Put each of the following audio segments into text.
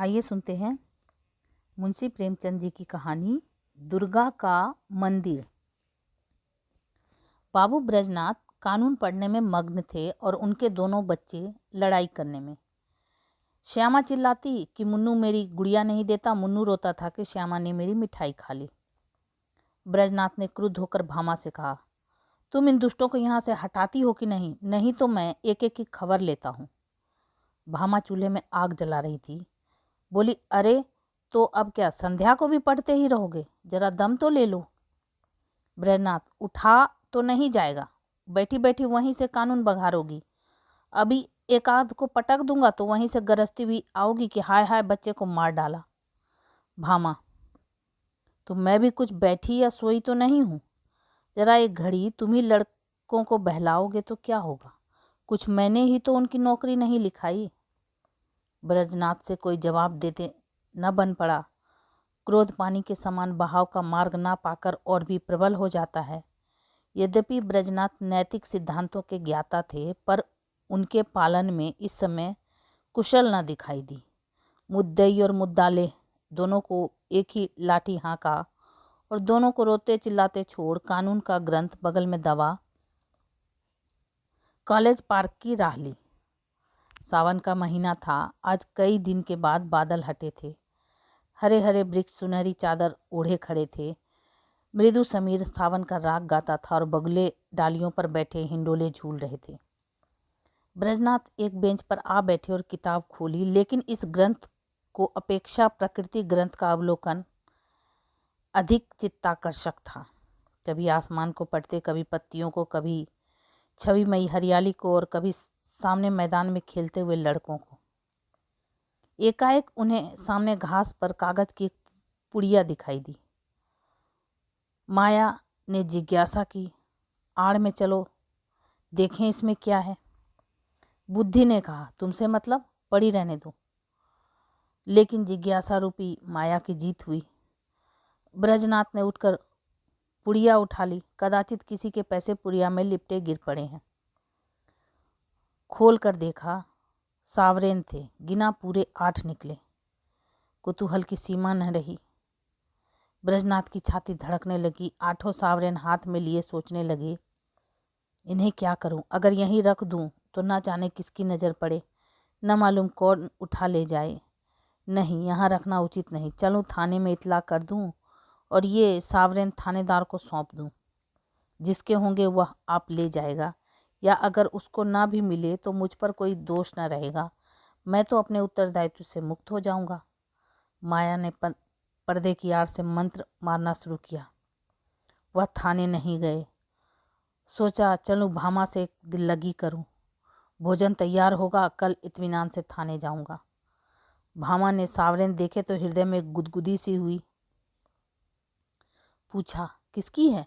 आइए सुनते हैं मुंशी प्रेमचंद जी की कहानी दुर्गा का मंदिर। बाबू ब्रजनाथ कानून पढ़ने में मग्न थे और उनके दोनों बच्चे लड़ाई करने में। श्यामा चिल्लाती कि मुन्नू मेरी गुड़िया नहीं देता, मुन्नू रोता था कि श्यामा ने मेरी मिठाई खा ली। ब्रजनाथ ने क्रुद्ध होकर भामा से कहा, तुम इन दुष्टों को यहाँ से हटाती हो कि नहीं, नहीं तो मैं एक एक की खबर लेता हूँ। भामा चूल्हे में आग जला रही थी, बोली, अरे तो अब क्या संध्या को भी पढ़ते ही रहोगे? जरा दम तो ले लो। ब्रजनाथ, उठा तो नहीं जाएगा, बैठी बैठी वहीं से कानून बघारोगी। अभी एक आध को पटक दूंगा तो वहीं से गरजती हुई आओगी कि हाय हाय बच्चे को मार डाला। भामा, तो मैं भी कुछ बैठी या सोई तो नहीं हूँ। जरा एक घड़ी तुम ही लड़कों को बहलाओगे तो क्या होगा? कुछ मैंने ही तो उनकी नौकरी नहीं लिखाई। ब्रजनाथ से कोई जवाब देते न बन पड़ा। क्रोध पानी के समान बहाव का मार्ग ना पाकर और भी प्रबल हो जाता है। यद्यपि ब्रजनाथ नैतिक सिद्धांतों के ज्ञाता थे, पर उनके पालन में इस समय कुशल न दिखाई दी। मुद्दई और मुद्दाले दोनों को एक ही लाठी हाँका और दोनों को रोते चिल्लाते छोड़ कानून का ग्रंथ बगल में दबा कॉलेज पार्क की राह ली। सावन का महीना था। आज कई दिन के बाद बादल हटे थे। हरे हरे वृक्ष सुनहरी चादर ओढ़े खड़े थे। मृदु समीर सावन का राग गाता था और बगुले डालियों पर बैठे हिंडोले झूल रहे थे। ब्रजनाथ एक बेंच पर आ बैठे और किताब खोली, लेकिन इस ग्रंथ को अपेक्षा प्रकृति ग्रंथ का अवलोकन अधिक चित्ताकर्षक था। कभी आसमान को पढ़ते, कभी पत्तियों को, कभी छविमयी हरियाली को और कभी सामने मैदान में खेलते हुए लड़कों को। एकाएक उन्हें सामने घास पर कागज की पुड़िया दिखाई दी। माया ने जिज्ञासा की, आड़ में चलो देखें इसमें क्या है। बुद्धि ने कहा, तुमसे मतलब, पड़ी रहने दो। लेकिन जिज्ञासा रूपी माया की जीत हुई। ब्रजनाथ ने उठकर पुड़िया उठा ली। कदाचित किसी के पैसे पुड़िया में लिपटे गिर पड़े हैं। खोल कर देखा, सावरेन थे। गिना पूरे 8 निकले। कुतूहल की सीमा न रही। ब्रजनाथ की छाती धड़कने लगी। 8 सावरेन हाथ में लिए सोचने लगे, इन्हें क्या करूं? अगर यहीं रख दूं तो न जाने किसकी नज़र पड़े, न मालूम कौन उठा ले जाए। नहीं, यहाँ रखना उचित नहीं। चलूं थाने में इतला कर दूं और ये सावरेन थानेदार को सौंप दूं। जिसके होंगे वह आप ले जाएगा, या अगर उसको ना भी मिले तो मुझ पर कोई दोष न रहेगा। मैं तो अपने उत्तरदायित्व से मुक्त हो जाऊंगा। माया ने पर्दे की आड़ से मंत्र मारना शुरू किया। वह थाने नहीं गए। सोचा, चलूं भामा से एक दिल लगी करूं। भोजन तैयार होगा, कल इत्मीनान से थाने जाऊंगा। भामा ने सावरेन देखे तो हृदय में गुदगुदी सी हुई। पूछा, किसकी है?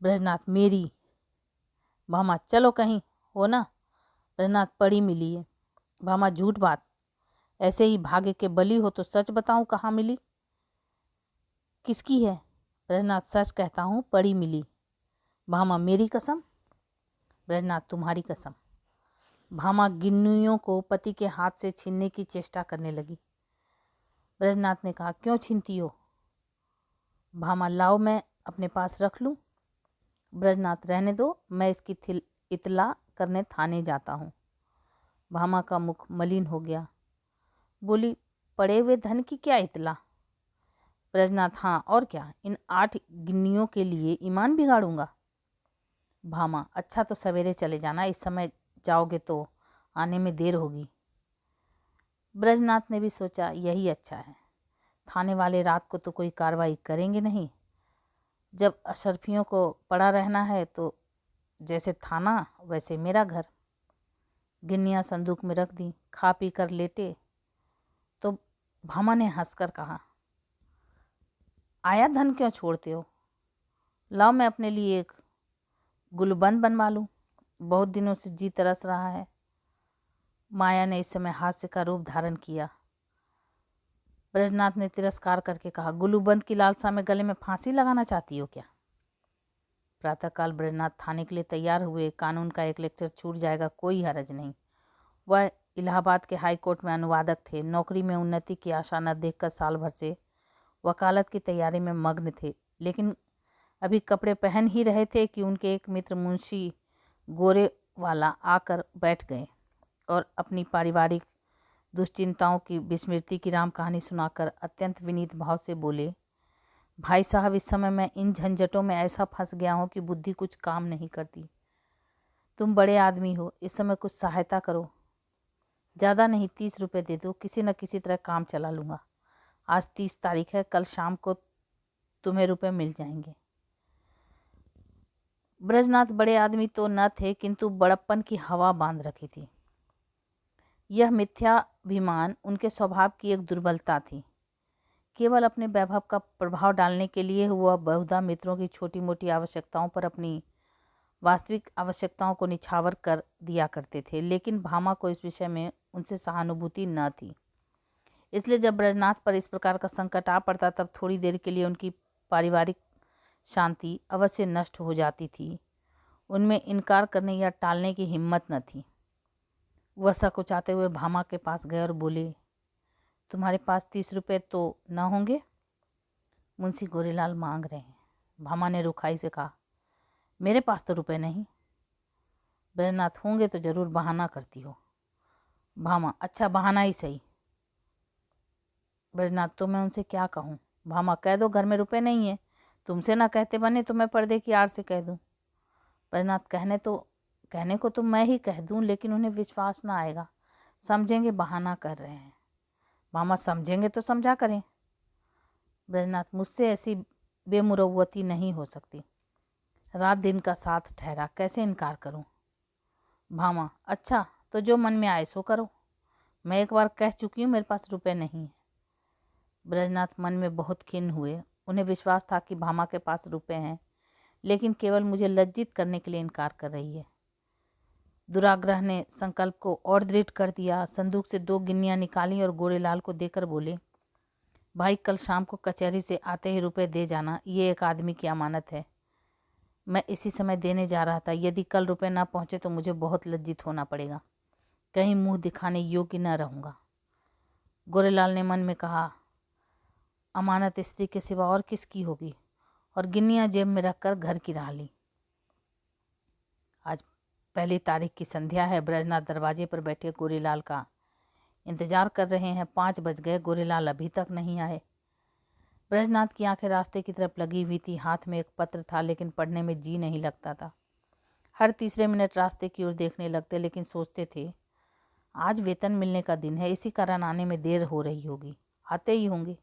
ब्रजनाथ, मेरी। भामा, चलो कहीं हो ना। ब्रजनाथ, पड़ी मिली है। भामा, झूठ बात, ऐसे ही भाग्य के बली हो तो सच बताऊं कहाँ मिली? किसकी है? ब्रजनाथ, सच कहता हूँ, पड़ी मिली। भामा, मेरी कसम? ब्रजनाथ, तुम्हारी कसम। भामा गिन्नियों को पति के हाथ से छीनने की चेष्टा करने लगी। ब्रजनाथ ने कहा, क्यों छीनती हो? भामा, लाओ मैं अपने पास रख लूं। ब्रजनाथ, रहने दो, मैं इसकी इतला करने थाने जाता हूँ। भामा का मुख मलिन हो गया। बोली, पड़े हुए धन की क्या इतला? ब्रजनाथ, हाँ और क्या, इन 8 गिन्नियों के लिए ईमान बिगाड़ूंगा? भामा, अच्छा तो सवेरे चले जाना, इस समय जाओगे तो आने में देर होगी। ब्रजनाथ ने भी सोचा, यही अच्छा है। थाने वाले रात को तो कोई कार्रवाई करेंगे नहीं। जब अशरफियों को पड़ा रहना है तो जैसे थाना वैसे मेरा घर। गिन्नियाँ संदूक में रख दी। खा पी कर लेटे तो भामा ने हंसकर कहा, आया धन क्यों छोड़ते हो? लाओ मैं अपने लिए एक गुलबंद बनवा लूँ, बहुत दिनों से जी तरस रहा है। माया ने इस समय हास्य का रूप धारण किया। ब्रजनाथ ने तिरस्कार करके कहा, गुलूबंद की लालसा में गले में फांसी लगाना चाहती हो क्या? प्रातःकाल ब्रजनाथ थाने के लिए तैयार हुए। कानून का एक लेक्चर छूट जाएगा, कोई हरज नहीं। वह इलाहाबाद के हाई कोर्ट में अनुवादक थे। नौकरी में उन्नति की आशा न देखकर साल भर से वकालत की तैयारी में मग्न थे। लेकिन अभी कपड़े पहन ही रहे थे कि उनके एक मित्र मुंशी गोरेवाला आकर बैठ गए और अपनी पारिवारिक दुश्चिंताओं की विस्मृति की राम कहानी सुनाकर अत्यंत विनीत भाव से बोले, भाई साहब, इस समय मैं इन झंझटों में ऐसा फंस गया हूँ कि बुद्धि कुछ काम नहीं करती। तुम बड़े आदमी हो, इस समय कुछ सहायता करो। ज़्यादा नहीं, 30 रुपये दे दो, किसी न किसी तरह काम चला लूँगा। आज 30 तारीख है, कल शाम को तुम्हें रुपए मिल जाएंगे। ब्रजनाथ बड़े आदमी तो न थे, किंतु बड़प्पन की हवा बांध रखी थी। यह मिथ्याभिमान उनके स्वभाव की एक दुर्बलता थी। केवल अपने वैभव का प्रभाव डालने के लिए वह बहुधा मित्रों की छोटी मोटी आवश्यकताओं पर अपनी वास्तविक आवश्यकताओं को निछावर कर दिया करते थे। लेकिन भामा को इस विषय में उनसे सहानुभूति न थी। इसलिए जब ब्रजनाथ पर इस प्रकार का संकट आ पड़ता तब थोड़ी देर के लिए उनकी पारिवारिक शांति अवश्य नष्ट हो जाती थी। उनमें इनकार करने या टालने की हिम्मत न थी। वह सकुचाते हुए भामा के पास गए और बोले, तुम्हारे पास 30 रुपये तो न होंगे? मुंशी गोरेलाल मांग रहे हैं। भामा ने रुखाई से कहा, मेरे पास तो रुपए नहीं। ब्रजनाथ, होंगे तो जरूर बहाना करती हो। भामा, अच्छा बहाना ही सही। ब्रजनाथ, तो मैं उनसे क्या कहूँ? भामा, कह दो घर में रुपए नहीं है। तुमसे ना कहते बने तो मैं पर्दे की आड़ से कह दूँ। ब्रजनाथ, कहने को तो मैं ही कह दूँ, लेकिन उन्हें विश्वास ना आएगा, समझेंगे बहाना कर रहे हैं। भामा, समझेंगे तो समझा करें। ब्रजनाथ, मुझसे ऐसी बेमुरव्वती नहीं हो सकती। रात दिन का साथ ठहरा, कैसे इनकार करूं? भामा, अच्छा तो जो मन में आए सो करो। मैं एक बार कह चुकी हूँ, मेरे पास रुपए नहीं है। ब्रजनाथ मन में बहुत खिन्न हुए। उन्हें विश्वास था कि भामा के पास रुपए हैं, लेकिन केवल मुझे लज्जित करने के लिए इनकार कर रही है। दुराग्रह ने संकल्प को और दृढ़ कर दिया। संदूक से 2 गिन्नियाँ निकाली और गोरेलाल को देकर बोले, भाई, कल शाम को कचहरी से आते ही रुपए दे जाना। ये एक आदमी की अमानत है। मैं इसी समय देने जा रहा था। यदि कल रुपए ना पहुंचे तो मुझे बहुत लज्जित होना पड़ेगा। कहीं मुंह दिखाने योग्य न रहूँगा। गोरेलाल ने मन में कहा, अमानत स्त्री के सिवा और किसकी होगी, और गिन्नियाँ जेब में रखकर घर की राह ली। आज 1 तारीख की संध्या है। ब्रजनाथ दरवाजे पर बैठे गोरेलाल का इंतजार कर रहे हैं। 5 बज गए, गोरेलाल अभी तक नहीं आए। ब्रजनाथ की आंखें रास्ते की तरफ लगी हुई थी। हाथ में एक पत्र था, लेकिन पढ़ने में जी नहीं लगता था। हर तीसरे मिनट रास्ते की ओर देखने लगते, लेकिन सोचते थे, आज वेतन मिलने का दिन है, इसी कारण आने में देर हो रही होगी। आते ही होंगे।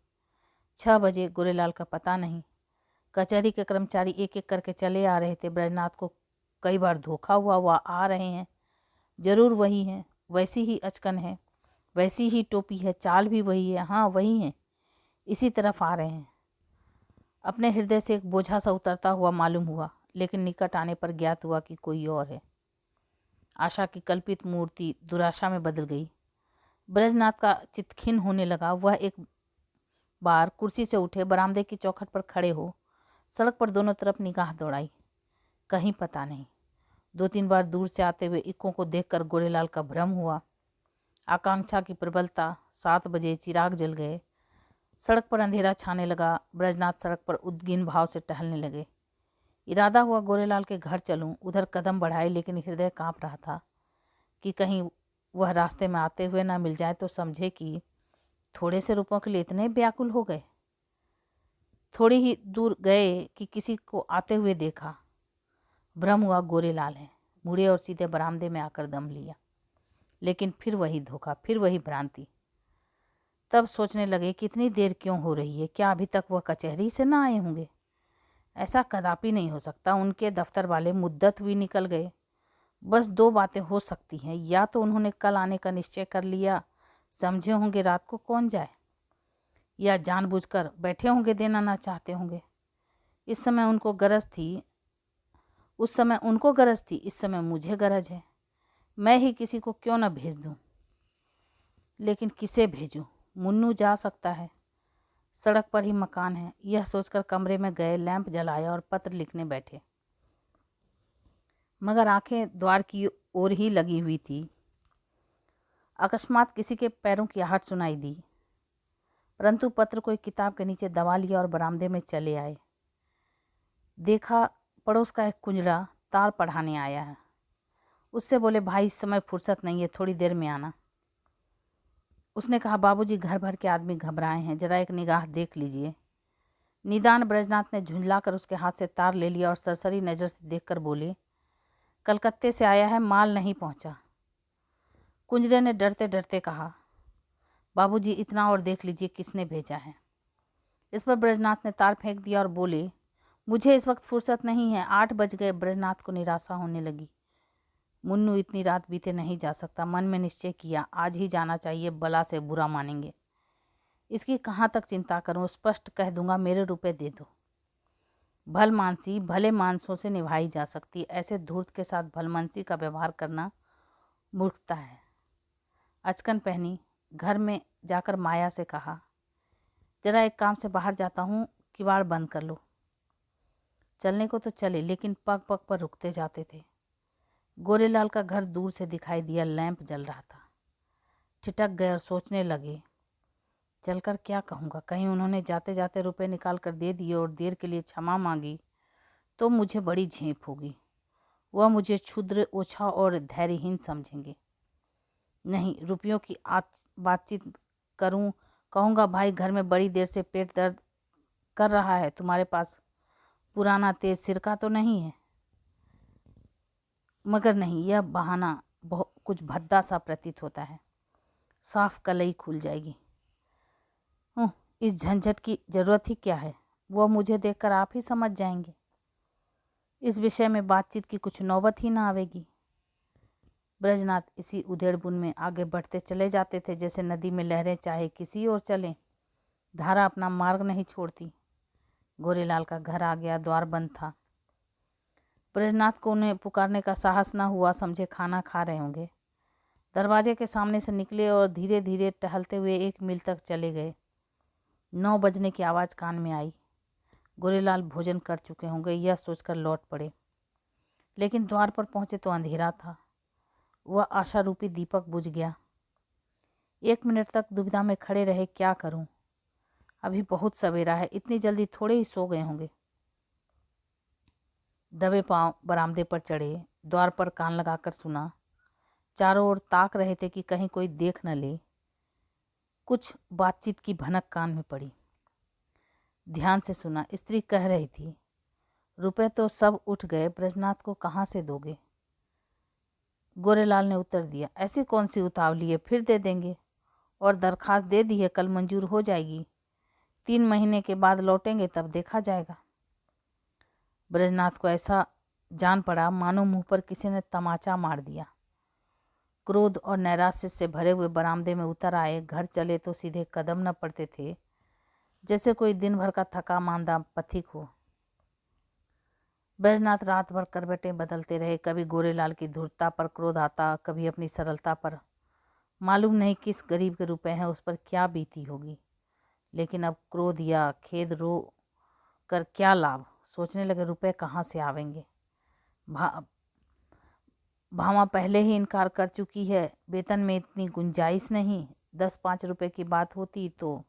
6 बजे, गोरेलाल का पता नहीं। कचहरी के कर्मचारी एक एक करके चले आ रहे थे। ब्रजनाथ को कई बार धोखा हुआ। वह आ रहे हैं, जरूर वही हैं। वैसी ही अचकन है, वैसी ही टोपी है, चाल भी वही है। हाँ, वही हैं, इसी तरफ आ रहे हैं। अपने हृदय से एक बोझा सा उतरता हुआ मालूम हुआ, लेकिन निकट आने पर ज्ञात हुआ कि कोई और है। आशा की कल्पित मूर्ति दुराशा में बदल गई। ब्रजनाथ का चित्त खिन्न होने लगा। वह एक बार कुर्सी से उठे, बरामदे की चौखट पर खड़े हो सड़क पर दोनों तरफ निगाह दौड़ाई। कहीं पता नहीं। 2-3 बार दूर से आते हुए इक्कों को देखकर गोरेलाल का भ्रम हुआ। आकांक्षा की प्रबलता। 7 बजे चिराग जल गए। सड़क पर अंधेरा छाने लगा। ब्रजनाथ सड़क पर उद्गिन भाव से टहलने लगे। इरादा हुआ गोरेलाल के घर चलूं। उधर कदम बढ़ाए, लेकिन हृदय कांप रहा था कि कहीं वह रास्ते में आते हुए ना मिल जाए तो समझे कि थोड़े से रुपयों के लिए इतने व्याकुल हो गए। थोड़ी ही दूर गए कि किसी को आते हुए देखा। भ्रम हुआ गोरेलाल है। मुड़े और सीधे बरामदे में आकर दम लिया। लेकिन फिर वही धोखा, फिर वही भ्रांति। तब सोचने लगे कि इतनी देर क्यों हो रही है। क्या अभी तक वह कचहरी से ना आए होंगे? ऐसा कदापि नहीं हो सकता। उनके दफ्तर वाले मुद्दत हुई निकल गए। बस 2 बातें हो सकती हैं। या तो उन्होंने कल आने का निश्चय कर लिया, समझे होंगे रात को कौन जाए, या जानबूझकर बैठे होंगे, देना ना चाहते होंगे। इस समय उनको गरज थी, उस समय उनको गरज थी, इस समय मुझे गरज है। मैं ही किसी को क्यों न भेज दूं। लेकिन किसे भेजूं? मुन्नू जा सकता है, सड़क पर ही मकान है। यह सोचकर कमरे में गए, लैंप जलाया और पत्र लिखने बैठे। मगर आंखें द्वार की ओर ही लगी हुई थी। अकस्मात किसी के पैरों की आहट सुनाई दी, परंतु पत्र को एक किताब के नीचे दबा लिया और बरामदे में चले आए। देखा पड़ोस का एक कुंजड़ा तार पढ़ाने आया है। उससे बोले, भाई इस समय फुर्सत नहीं है, थोड़ी देर में आना। उसने कहा, बाबूजी घर भर के आदमी घबराए हैं, जरा एक निगाह देख लीजिए। निदान ब्रजनाथ ने झुंझलाकर उसके हाथ से तार ले लिया और सरसरी नज़र से देखकर बोले, कलकत्ते से आया है, माल नहीं पहुंचा। कुंजरे ने डरते डरते कहा, बाबूजी इतना और देख लीजिए किसने भेजा है। इस पर ब्रजनाथ ने तार फेंक दिया और बोले, मुझे इस वक्त फुर्सत नहीं है, 8 बज गए। ब्रजनाथ को निराशा होने लगी। मुन्नू इतनी रात बीते नहीं जा सकता। मन में निश्चय किया, आज ही जाना चाहिए, बला से बुरा मानेंगे। इसकी कहाँ तक चिंता करूं, स्पष्ट कह दूंगा, मेरे रुपए दे दो। भलमानसी भले मानसों से निभाई जा सकती, ऐसे धूर्त के साथ भलमानसी का व्यवहार करना मूर्खता है। अचकन पहनी, घर में जाकर माया से कहा, जरा एक काम से बाहर जाता हूँ, किवाड़ बंद कर लो। चलने को तो चले, लेकिन पग पग पर रुकते जाते थे। गोरेलाल का घर दूर से दिखाई दिया, लैंप जल रहा था। ठिठक गए और सोचने लगे, चलकर क्या कहूँगा, कहीं उन्होंने जाते जाते रुपए निकाल कर दे दिए और देर के लिए क्षमा मांगी तो मुझे बड़ी झेप होगी। वह मुझे क्षुद्र, ओछा और धैर्यहीन समझेंगे। नहीं, रुपयों की बातचीत करूं, कहूँगा, भाई घर में बड़ी देर से पेट दर्द कर रहा है, तुम्हारे पास पुराना तेज सिरका तो नहीं है? मगर नहीं, यह बहाना बहुत कुछ भद्दा सा प्रतीत होता है। साफ कलई खुल जाएगी। इस झंझट की जरूरत ही क्या है, वह मुझे देखकर आप ही समझ जाएंगे। इस विषय में बातचीत की कुछ नौबत ही ना आवेगी। ब्रजनाथ इसी उधेड़बुन में आगे बढ़ते चले जाते थे, जैसे नदी में लहरें चाहे किसी ओर चलें, धारा अपना मार्ग नहीं छोड़ती। गोरेलाल का घर आ गया, द्वार बंद था। ब्रजनाथ को उन्हें पुकारने का साहस न हुआ, समझे खाना खा रहे होंगे। दरवाजे के सामने से निकले और धीरे धीरे टहलते हुए 1 मील तक चले गए। 9 बजने की आवाज़ कान में आई। गोरेलाल भोजन कर चुके होंगे, यह सोचकर लौट पड़े। लेकिन द्वार पर पहुंचे तो अंधेरा था। वह आशारूपी दीपक बुझ गया। 1 मिनट तक दुविधा में खड़े रहे, क्या करूं, अभी बहुत सवेरा है, इतनी जल्दी थोड़े ही सो गए होंगे। दबे पांव बरामदे पर चढ़े, द्वार पर कान लगाकर सुना। चारों ओर ताक रहे थे कि कहीं कोई देख न ले। कुछ बातचीत की भनक कान में पड़ी। ध्यान से सुना। स्त्री कह रही थी, रुपए तो सब उठ गए, ब्रजनाथ को कहाँ से दोगे? गोरेलाल ने उत्तर दिया, ऐसी कौन सी उतावली है, फिर दे देंगे। और दरखास्त दे दी है, कल मंजूर हो जाएगी। 3 महीने के बाद लौटेंगे, तब देखा जाएगा। ब्रजनाथ को ऐसा जान पड़ा मानो मुंह पर किसी ने तमाचा मार दिया। क्रोध और नैराश्य से भरे हुए बरामदे में उतर आए। घर चले तो सीधे कदम न पड़ते थे, जैसे कोई दिन भर का थका मांदा पथिक हो। ब्रजनाथ रात भर करवटें बदलते रहे। कभी गोरेलाल की धूर्तता पर क्रोध आता, कभी अपनी सरलता पर। मालूम नहीं किस गरीब के रुपए हैं, उस पर क्या बीती होगी। लेकिन अब क्रोध या खेद रो कर क्या लाभ। सोचने लगे, रुपए कहाँ से आवेंगे। भामा पहले ही इनकार कर चुकी है, वेतन में इतनी गुंजाइश नहीं। 10-5 रुपए की बात होती तो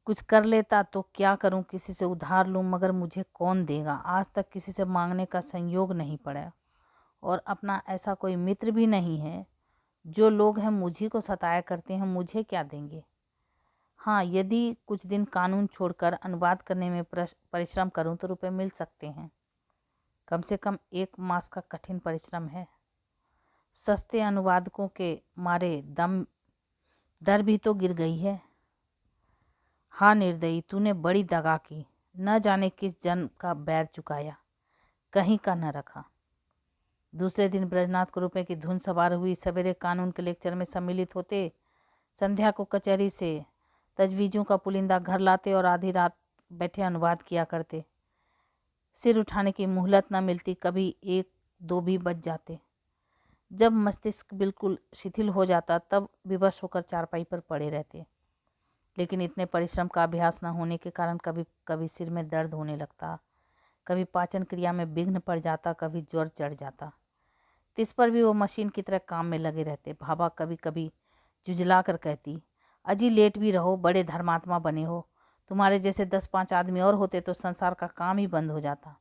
कुछ कर लेता, तो क्या करूं, किसी से उधार लूं, मगर मुझे कौन देगा। आज तक किसी से मांगने का संयोग नहीं पड़ा, और अपना ऐसा कोई मित्र भी नहीं है। जो लोग हैं मुझी को सताया करते हैं, मुझे क्या देंगे। हाँ, यदि कुछ दिन कानून छोड़कर अनुवाद करने में परिश्रम करूं तो रुपए मिल सकते हैं। कम से कम 1 मास का कठिन परिश्रम है। सस्ते अनुवादकों के मारे दर भी तो गिर गई है। हाँ निर्दयी, तूने बड़ी दगा की, न जाने किस जन्म का बैर चुकाया, कहीं का न रखा। दूसरे दिन ब्रजनाथ को रुपए की धुन सवार हुई। सवेरे कानून के लेक्चर में सम्मिलित होते, संध्या को कचहरी से तजवीज़ों का पुलिंदा घर लाते और आधी रात बैठे अनुवाद किया करते। सिर उठाने की मोहलत न मिलती, कभी 1-2 भी बज जाते। जब मस्तिष्क बिल्कुल शिथिल हो जाता, तब विवश होकर चारपाई पर पड़े रहते। लेकिन इतने परिश्रम का अभ्यास न होने के कारण कभी कभी सिर में दर्द होने लगता, कभी पाचन क्रिया में विघ्न पड़ जाता, कभी ज्वर चढ़ जाता। तो इस पर भी वो मशीन की तरह काम में लगे रहते। भाभा कभी कभी जुझला कर कहती, अजी लेट भी रहो, बड़े धर्मात्मा बने हो, तुम्हारे जैसे 10-5 आदमी और होते तो संसार का काम ही बंद हो जाता।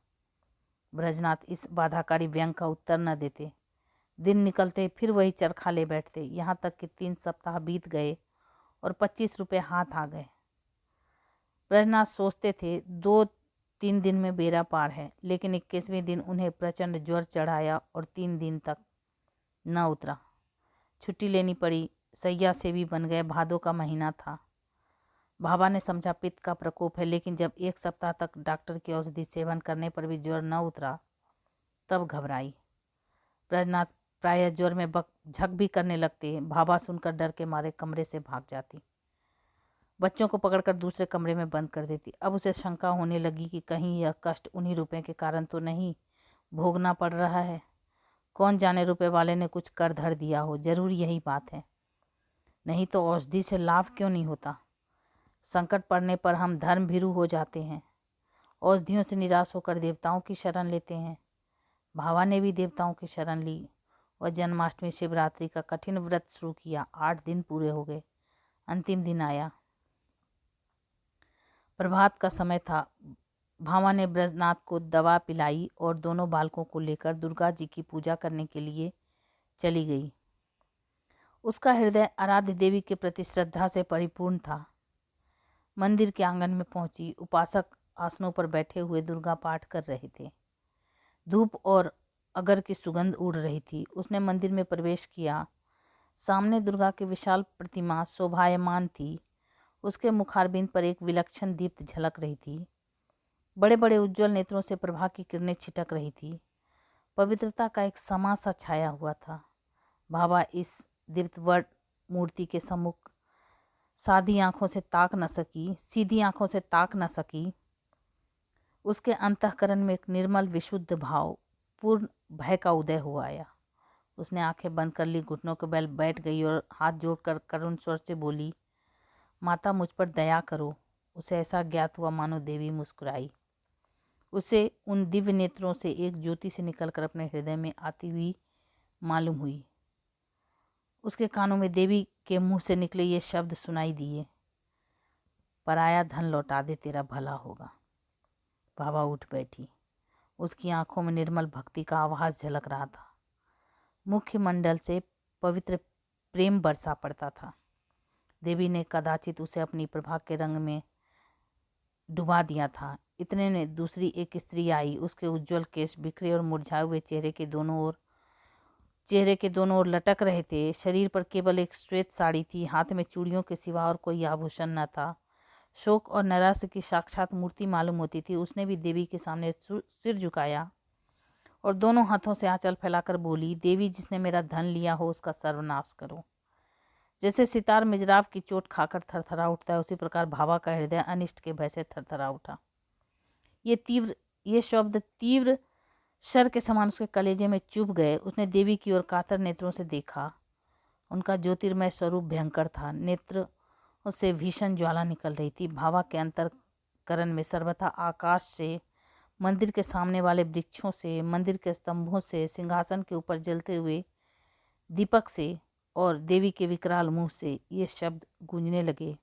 ब्रजनाथ इस बाधाकारी व्यंग का उत्तर न देते। दिन निकलते फिर वही चरखा ले बैठते, यहाँ तक कि 3 सप्ताह बीत गए और 25 रुपये हाथ आ गए। ब्रजनाथ सोचते थे 2-3 दिन में बेड़ा पार है, लेकिन 21वें दिन उन्हें प्रचंड ज्वर चढ़ाया और 3 दिन तक न उतरा। छुट्टी लेनी पड़ी, सैया से भी बन गए। भादों का महीना था। भाभा ने समझा पित्त का प्रकोप है, लेकिन जब 1 सप्ताह तक डॉक्टर की औषधि सेवन करने पर भी ज्वर न उतरा तब घबराई। ब्रजनाथ प्रायः ज्वर में झक भी करने लगते। भाभा सुनकर डर के मारे कमरे से भाग जाती, बच्चों को पकड़कर दूसरे कमरे में बंद कर देती। अब उसे शंका होने लगी कि कहीं यह कष्ट उन्हीं रुपए के कारण तो नहीं भोगना पड़ रहा है। कौन जाने रुपए वाले ने कुछ कर धर दिया हो, जरूर यही बात है। नहीं तो औषधि से लाभ क्यों नहीं होता। संकट पड़ने पर हम धर्म भीरू हो जाते हैं, औषधियों से निराश होकर देवताओं की शरण लेते हैं। भाभा ने भी देवताओं की शरण ली और जन्माष्टमी शिवरात्रि का कठिन व्रत शुरू किया। 8 दिन पूरे हो गए। अंतिम दिन आया, प्रभात का समय था। भामा ने ब्रजनाथ को दवा पिलाई और दोनों बालकों को लेकर दुर्गा जी की पूजा करने के लिए चली गई। उसका हृदय आराध्य देवी के प्रति श्रद्धा से परिपूर्ण था। मंदिर के आंगन में पहुंची। उपासक आसनों पर बैठे हुए दुर्गा पाठ कर रहे थे। धूप और अगर की सुगंध उड़ रही थी। उसने मंदिर में प्रवेश किया। सामने दुर्गा की विशाल प्रतिमा शोभायमान थी। उसके मुखारबिंद पर एक विलक्षण दीप्त झलक रही थी। बड़े बड़े उज्जवल नेत्रों से प्रभा की किरणें छिटक रही थी। पवित्रता का एक समा सा छाया हुआ था। भाभा इस दीप्तवत मूर्ति के सम्मुख सीधी आंखों से ताक न सकी। उसके अंतःकरण में एक निर्मल विशुद्ध भाव, पूर्ण भय का उदय हो आया। उसने आंखें बंद कर ली, घुटनों के बल बैठ गई और हाथ जोड़कर करुण स्वर से बोली, माता मुझ पर दया करो। उसे ऐसा ज्ञात हुआ मानो देवी मुस्कुराई। उसे उन दिव्य नेत्रों से एक ज्योति से निकलकर अपने हृदय में आती हुई मालूम हुई। उसके कानों में देवी के मुंह से निकले ये शब्द सुनाई दिए, पराया धन लौटा दे, तेरा भला होगा। भाभा उठ बैठी। उसकी आंखों में निर्मल भक्ति का आभास झलक रहा था। मुख्यमंडल से पवित्र प्रेम बरसा पड़ता था। देवी ने कदाचित उसे अपनी प्रभा के रंग में डुबा दिया था। इतने में दूसरी एक स्त्री आई। उसके उज्जवल केश बिखरे और मुरझाए हुए चेहरे के दोनों ओर लटक रहे थे। शरीर पर केवल एक श्वेत साड़ी थी। हाथ में चूड़ियों के सिवा और कोई आभूषण न था। शोक और नैराश्य की साक्षात मूर्ति मालूम होती थी। उसने भी देवी के सामने सिर झुकाया और दोनों हाथों से आंचल फैलाकर बोली, देवी, जिसने मेरा धन लिया हो उसका सर्वनाश करो। जैसे सितार मिजराब की चोट खाकर थरथरा उठता है, उसी प्रकार भाभा का हृदय अनिष्ट के भय से थरथरा उठा। ये शब्द तीव्र शर के समान उसके कलेजे में चुभ गए। उसने देवी की ओर कातर नेत्रों से देखा। उनका ज्योतिर्मय स्वरूप भयंकर था। नेत्र उससे भीषण ज्वाला निकल रही थी। भाभा के अंतरकरण में सर्वथा आकाश से, मंदिर के सामने वाले वृक्षों से, मंदिर के स्तंभों से, सिंहासन के ऊपर जलते हुए दीपक से और देवी के विकराल मुंह से ये शब्द गूंजने लगे,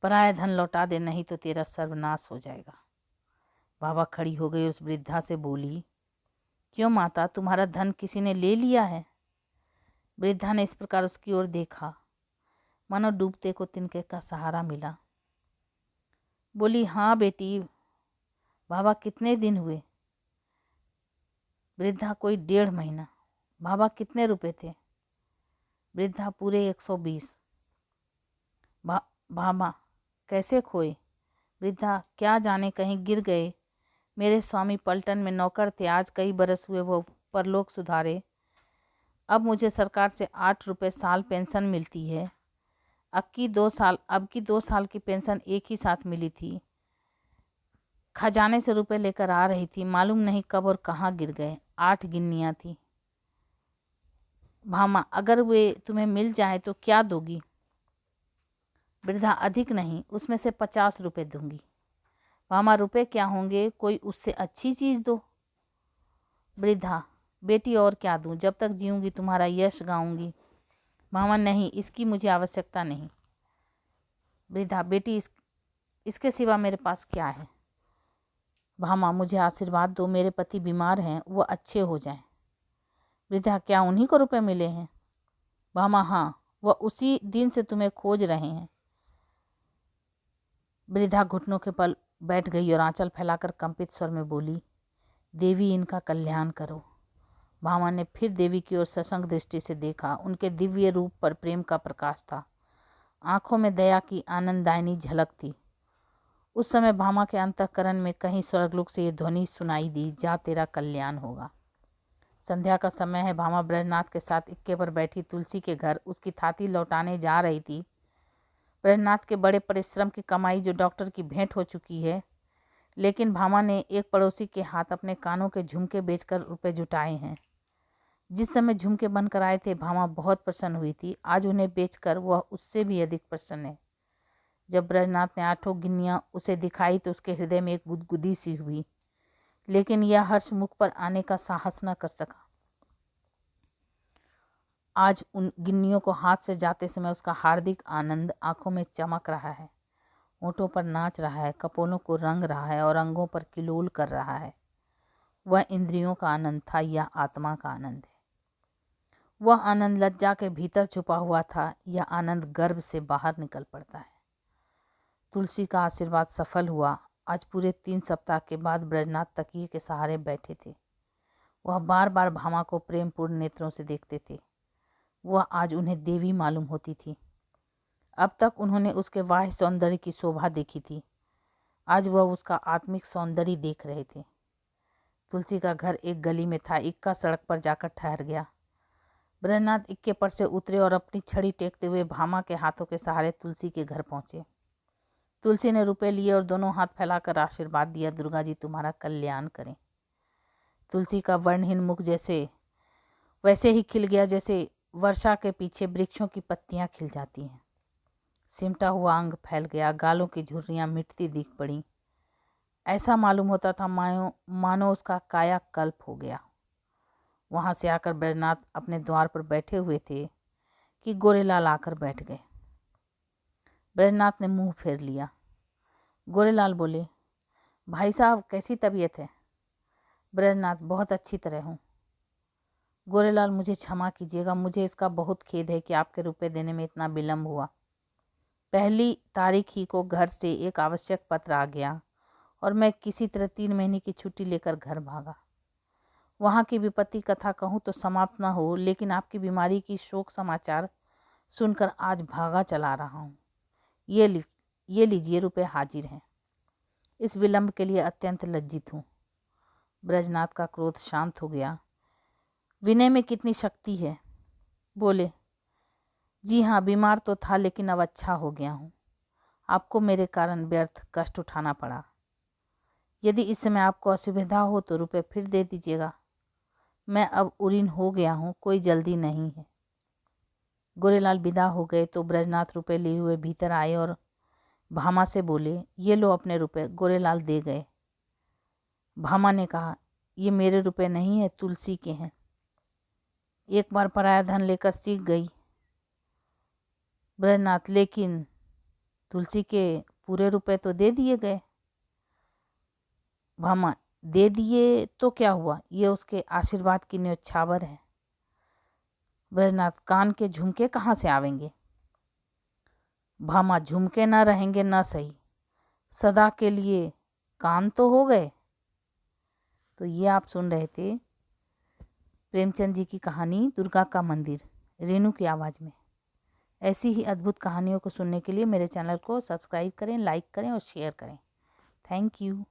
पराया धन लौटा दे, नहीं तो तेरा सर्वनाश हो जाएगा। भाभा खड़ी हो गई। उस वृद्धा से बोली, क्यों माता, तुम्हारा धन किसी ने ले लिया है? वृद्धा ने इस प्रकार उसकी ओर देखा मानो डूबते को तिनके का सहारा मिला। बोली, हाँ बेटी। भाभा, कितने दिन हुए? वृद्धा, कोई 1.5 महीना। भाभा, कितने रुपए थे? वृद्धा, पूरे 120। भाभा, कैसे खोए? वृद्धा, क्या जाने, कहीं गिर गए। मेरे स्वामी पलटन में नौकर थे, आज कई बरस हुए वो परलोक सुधारे। अब मुझे सरकार से 8 रुपये साल पेंशन मिलती है। अब की 2 साल की पेंशन एक ही साथ मिली थी। खजाने से रुपए लेकर आ रही थी, मालूम नहीं कब और कहाँ गिर गए। 8 गिन्नियाँ थी। भामा, अगर वे तुम्हें मिल जाए तो क्या दोगी? वृद्धा, अधिक नहीं, उसमें से 50 रुपये दूंगी। भामा, रुपए क्या होंगे, कोई उससे अच्छी चीज दो। वृद्धा, बेटी और क्या दूं, जब तक जीऊंगी तुम्हारा यश गाऊंगी। भामा नहीं, इसकी मुझे आवश्यकता नहीं। वृद्धा बेटी इसके सिवा मेरे पास क्या है। भामा मुझे आशीर्वाद दो, मेरे पति बीमार हैं, वो अच्छे हो जाएं। वृद्धा क्या उन्हीं को रुपए मिले हैं। भामा हाँ, वह उसी दिन से तुम्हें खोज रहे हैं। वृद्धा घुटनों के बल बैठ गई और आंचल फैलाकर कंपित स्वर में बोली, देवी इनका कल्याण करो। भामा ने फिर देवी की ओर सशंक दृष्टि से देखा। उनके दिव्य रूप पर प्रेम का प्रकाश था, आंखों में दया की आनंददायिनी झलक थी। उस समय भामा के अंतःकरण में कहीं स्वर्गलोक से ये ध्वनि सुनाई दी, जा तेरा कल्याण होगा। संध्या का समय है। भामा ब्रजनाथ के साथ इक्के पर बैठी तुलसी के घर उसकी थाती लौटाने जा रही थी। ब्रजनाथ के बड़े परिश्रम की कमाई जो डॉक्टर की भेंट हो चुकी है, लेकिन भामा ने एक पड़ोसी के हाथ अपने कानों के झुमके बेचकर रुपए जुटाए हैं। जिस समय झुमके बनकर आए थे, भामा बहुत प्रसन्न हुई थी। आज उन्हें बेचकर वह उससे भी अधिक प्रसन्न है। जब ब्रजनाथ ने 8 गिन्नियां उसे दिखाई तो उसके हृदय में एक गुदगुदी सी हुई, लेकिन यह हर्ष मुख पर आने का साहस न कर सका। आज उन गिन्नियों को हाथ से जाते समय उसका हार्दिक आनंद आंखों में चमक रहा है, होठों पर नाच रहा है, कपोलों को रंग रहा है और अंगों पर किलोल कर रहा है। वह इंद्रियों का आनंद था या आत्मा का आनंद है? वह आनंद लज्जा के भीतर छुपा हुआ था या आनंद गर्भ से बाहर निकल पड़ता है? तुलसी का आशीर्वाद सफल हुआ। आज पूरे 3 सप्ताह के बाद ब्रजनाथ तकिए के सहारे बैठे थे। वह बार बार भामा को प्रेमपूर्ण नेत्रों से देखते थे। वह आज उन्हें देवी मालूम होती थी। अब तक उन्होंने उसके बाह्य सौंदर्य की शोभा देखी थी, आज वह उसका आत्मिक सौंदर्य देख रहे थे। तुलसी का घर एक गली में था। इक्का सड़क पर जाकर ठहर गया। ब्रजनाथ इक्के पर से उतरे और अपनी छड़ी टेकते हुए भामा के हाथों के सहारे तुलसी के घर पहुंचे। तुलसी ने रुपए लिए और दोनों हाथ फैलाकर आशीर्वाद दिया, दुर्गा जी तुम्हारा कल्याण करें। तुलसी का वर्णहीन मुख वैसे ही खिल गया जैसे वर्षा के पीछे वृक्षों की पत्तियां खिल जाती हैं। सिमटा हुआ अंग फैल गया, गालों की झुर्रियां मिटती दिख पड़ी। ऐसा मालूम होता था मानो उसका कायाकल्प हो गया। वहां से आकर ब्रजनाथ अपने द्वार पर बैठे हुए थे कि गोरेलाल आकर बैठ गए। ब्रजनाथ ने मुंह फेर लिया। गोरेलाल बोले, भाई साहब कैसी तबीयत है? ब्रजनाथ बहुत अच्छी तरह हूँ। गोरेलाल मुझे क्षमा कीजिएगा, मुझे इसका बहुत खेद है कि आपके रुपए देने में इतना विलम्ब हुआ। 1 तारीख ही को घर से एक आवश्यक पत्र आ गया और मैं किसी तरह 3 महीने की छुट्टी लेकर घर भागा। वहाँ की विपत्ति कथा कहूँ तो समाप्त न हो, लेकिन आपकी बीमारी की शोक समाचार सुनकर आज भागा चला रहा हूँ। ये लीजिए रुपए हाजिर हैं। इस विलम्ब के लिए अत्यंत लज्जित हूँ। ब्रजनाथ का क्रोध शांत हो गया। विनय में कितनी शक्ति है। बोले, जी हाँ, बीमार तो था लेकिन अब अच्छा हो गया हूँ। आपको मेरे कारण व्यर्थ कष्ट उठाना पड़ा। यदि इस समय आपको असुविधा हो तो रुपए फिर दे दीजिएगा। मैं अब उरीन हो गया हूँ, कोई जल्दी नहीं है। गोरेलाल विदा हो गए तो ब्रजनाथ रुपए लिए हुए भीतर आए और भामा से बोले, ये लो अपने रुपए। गोरेलाल दे गए। भामा ने कहा, ये मेरे रुपए नहीं है, तुलसी के हैं। एक बार पराया धन लेकर सीख गई। ब्रजनाथ, लेकिन तुलसी के पूरे रुपए तो दे दिए गए। भामा, दे दिए तो क्या हुआ, ये उसके आशीर्वाद की न्योछावर है। ब्रजनाथ, कान के झुमके कहाँ से आवेंगे? भामा, झुमके न रहेंगे न सही, सदा के लिए कान तो हो गए। तो ये आप सुन रहे थे प्रेमचंद जी की कहानी दुर्गा का मंदिर, रेणु की आवाज़ में। ऐसी ही अद्भुत कहानियों को सुनने के लिए मेरे चैनल को सब्सक्राइब करें, लाइक करें और शेयर करें। Thank you.